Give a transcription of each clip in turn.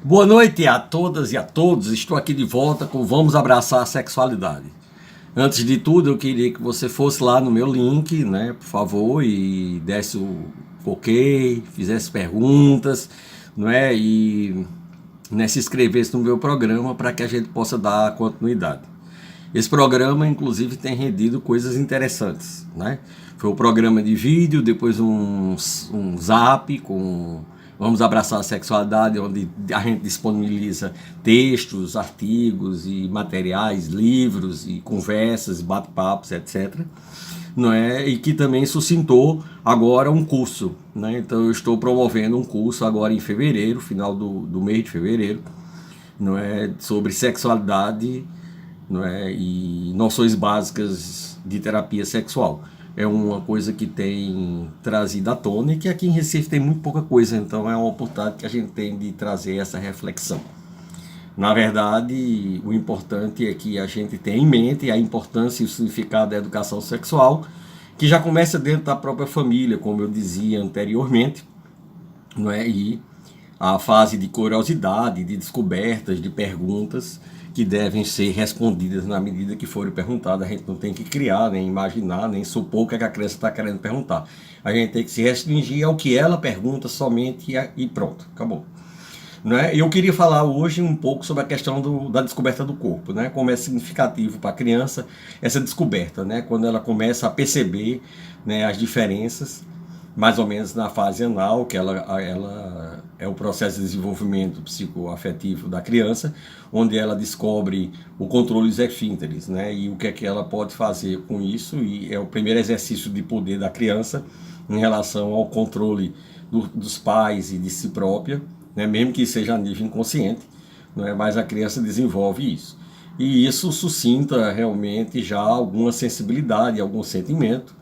Boa noite a todas e a todos. Estou aqui de volta com Vamos Abraçar a Sexualidade. Antes de tudo, eu queria que você fosse lá no meu link, né, por favor, e desse o ok, fizesse perguntas, não é? E né, se inscrevesse no meu programa para que a gente possa dar continuidade. Esse programa, inclusive, tem rendido coisas interessantes, né? Foi o programa de vídeo, depois um zap com Vamos Abraçar a Sexualidade, onde a gente disponibiliza textos, artigos e materiais, livros e conversas, bate-papos, etc. Não é? E que também sucintou agora um curso, né? Então eu estou promovendo um curso agora em fevereiro, final do mês de fevereiro, não é? Sobre sexualidade, não é? E noções básicas de terapia sexual. É uma coisa que tem trazido à tona e que aqui em Recife tem muito pouca coisa, então é uma oportunidade que a gente tem de trazer essa reflexão. Na verdade, o importante é que a gente tenha em mente a importância e o significado da educação sexual, que já começa dentro da própria família, como eu dizia anteriormente, não é? E a fase de curiosidade, de descobertas, de perguntas que devem ser respondidas na medida que forem perguntadas. A gente não tem que criar, nem imaginar, nem supor o que a criança está querendo perguntar. A gente tem que se restringir ao que ela pergunta somente e pronto, acabou. Né? Eu queria falar hoje um pouco sobre a questão da descoberta do corpo, né? Como é significativo para a criança essa descoberta, né? Quando ela começa a perceber, né, as diferenças, mais ou menos na fase anal, que ela é o processo de desenvolvimento psicoafetivo da criança, onde ela descobre o controle dos esfínteres, né? E o que é que ela pode fazer com isso, e é o primeiro exercício de poder da criança em relação ao controle dos pais e de si própria, né? Mesmo que seja a nível inconsciente, não é? Mas a criança desenvolve isso. E isso suscita realmente já alguma sensibilidade, algum sentimento,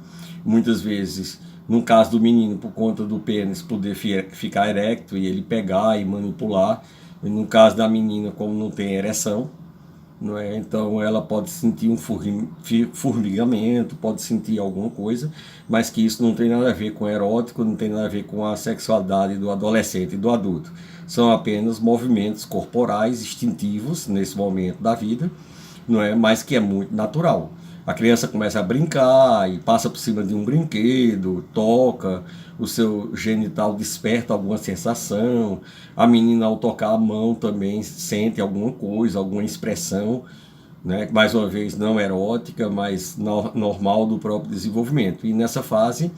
muitas vezes. No caso do menino, por conta do pênis poder ficar erecto e ele pegar e manipular. E no caso da menina, como não tem ereção, não é? Então ela pode sentir um formigamento, pode sentir alguma coisa, mas que isso não tem nada a ver com erótico, não tem nada a ver com a sexualidade do adolescente e do adulto. São apenas movimentos corporais instintivos nesse momento da vida, não é? Mas que é muito natural. A criança começa a brincar e passa por cima de um brinquedo, toca, o seu genital desperta alguma sensação. A menina, ao tocar a mão, também sente alguma coisa, alguma expressão, né? Mais uma vez, não erótica, mas normal do próprio desenvolvimento. E nessa fase,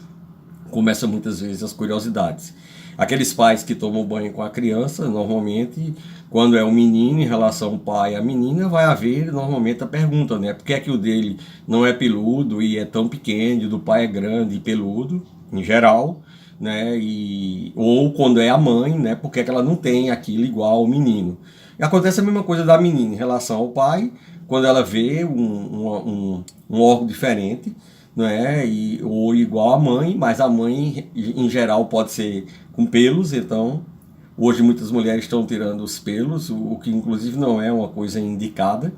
começa muitas vezes as curiosidades. Aqueles pais que tomam banho com a criança, normalmente, quando é um menino em relação ao pai e a menina, vai haver normalmente a pergunta, né? Por que é que o dele não é peludo e é tão pequeno, e o do pai é grande e peludo, em geral, né? Ou quando é a mãe, né? Por que é que ela não tem aquilo igual ao menino? E acontece a mesma coisa da menina em relação ao pai, quando ela vê um órgão diferente, não é? Ou igual à mãe, mas a mãe em geral pode ser com pelos. Então hoje muitas mulheres estão tirando os pelos, o que inclusive não é uma coisa indicada,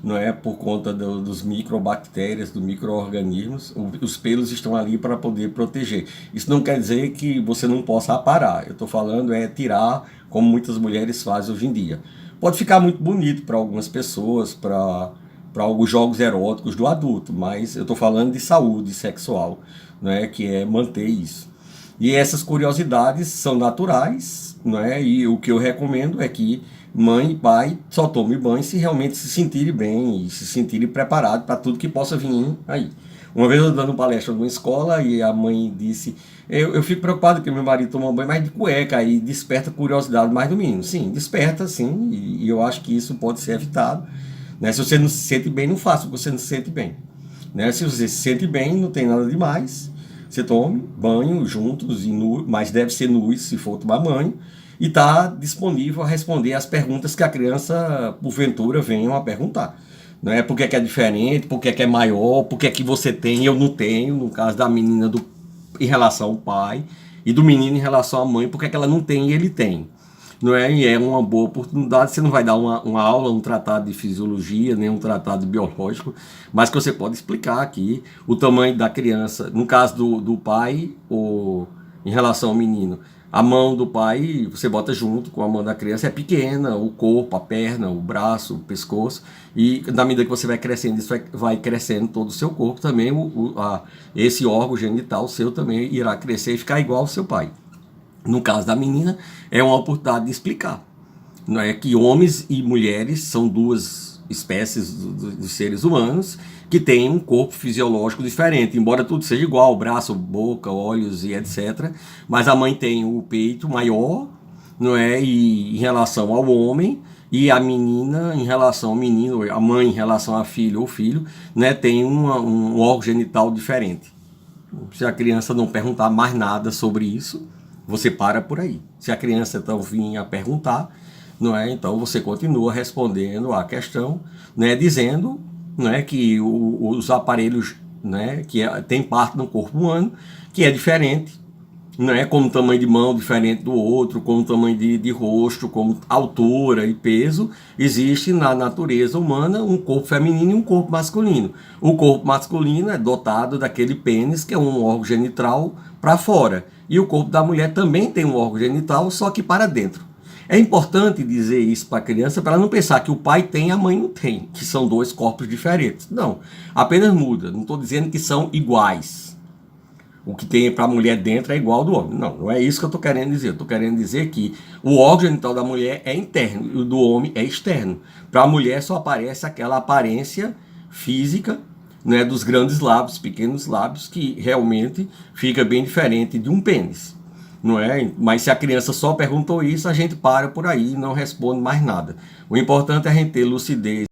não é? Por conta dos microbactérias, dos micro-organismos. Os pelos estão ali para poder proteger. Isso não quer dizer que você não possa aparar. Eu estou falando é tirar, como muitas mulheres fazem hoje em dia. Pode ficar muito bonito para algumas pessoas, para alguns jogos eróticos do adulto, mas eu estou falando de saúde sexual, né, que é manter isso. E essas curiosidades são naturais, né, e o que eu recomendo é que mãe e pai só tomem banho se realmente se sentirem bem e se sentirem preparados para tudo que possa vir aí. Uma vez eu dando palestra numa escola e a mãe disse: eu fico preocupado porque meu marido toma banho mais de cueca, aí desperta curiosidade mais do menino. Sim, desperta sim, e eu acho que isso pode ser evitado, né? Se você não se sente bem, não faça o que você não se sente bem, né? Se você se sente bem, não tem nada demais. Você tome banho juntos, mas deve ser nus se for tomar banho, e está disponível a responder as perguntas que a criança, porventura, venham a perguntar. Não é por que é diferente, por que é maior, por que é que você tem e eu não tenho, no caso da menina em relação ao pai, e do menino em relação à mãe, por que é que ela não tem e ele tem. Não é? E é uma boa oportunidade. Você não vai dar uma aula, um tratado de fisiologia, nem um tratado biológico, mas que você pode explicar aqui o tamanho da criança, no caso do pai, ou em relação ao menino. A mão do pai você bota junto com a mão da criança, é pequena, o corpo, a perna, o braço, o pescoço, e na medida que você vai crescendo, isso vai crescendo todo o seu corpo também, esse órgão genital seu também irá crescer e ficar igual ao seu pai. No caso da menina, é uma oportunidade de explicar. Não é que homens e mulheres são duas espécies dos seres humanos que têm um corpo fisiológico diferente, embora tudo seja igual, braço, boca, olhos e etc. Mas a mãe tem o peito maior, não é? E em relação ao homem, e a menina em relação ao menino, a mãe em relação a filho ou filho, né, tem um órgão genital diferente. Se a criança não perguntar mais nada sobre isso, você para por aí. Se a criança então vir a perguntar, não é? Então você continua respondendo a questão, né, dizendo, não é, que os aparelhos, né, que tem parte do corpo humano que é diferente, não é, como tamanho de mão diferente do outro, como tamanho de rosto, como altura e peso, existe na natureza humana um corpo feminino e um corpo masculino. O corpo masculino é dotado daquele pênis, que é um órgão genital para fora, e o corpo da mulher também tem um órgão genital, só que para dentro. É importante dizer isso para a criança, para ela não pensar que o pai tem e a mãe não tem, que são dois corpos diferentes. Não, apenas muda. Não estou dizendo que são iguais. O que tem para a mulher dentro é igual ao do homem. Não, não é isso que eu estou querendo dizer. Eu estou querendo dizer que o órgão genital da mulher é interno e o do homem é externo. Para a mulher só aparece aquela aparência física, né, dos grandes lábios, pequenos lábios, que realmente fica bem diferente de um pênis. Não é? Mas se a criança só perguntou isso, a gente para por aí e não responde mais nada. O importante é a gente ter lucidez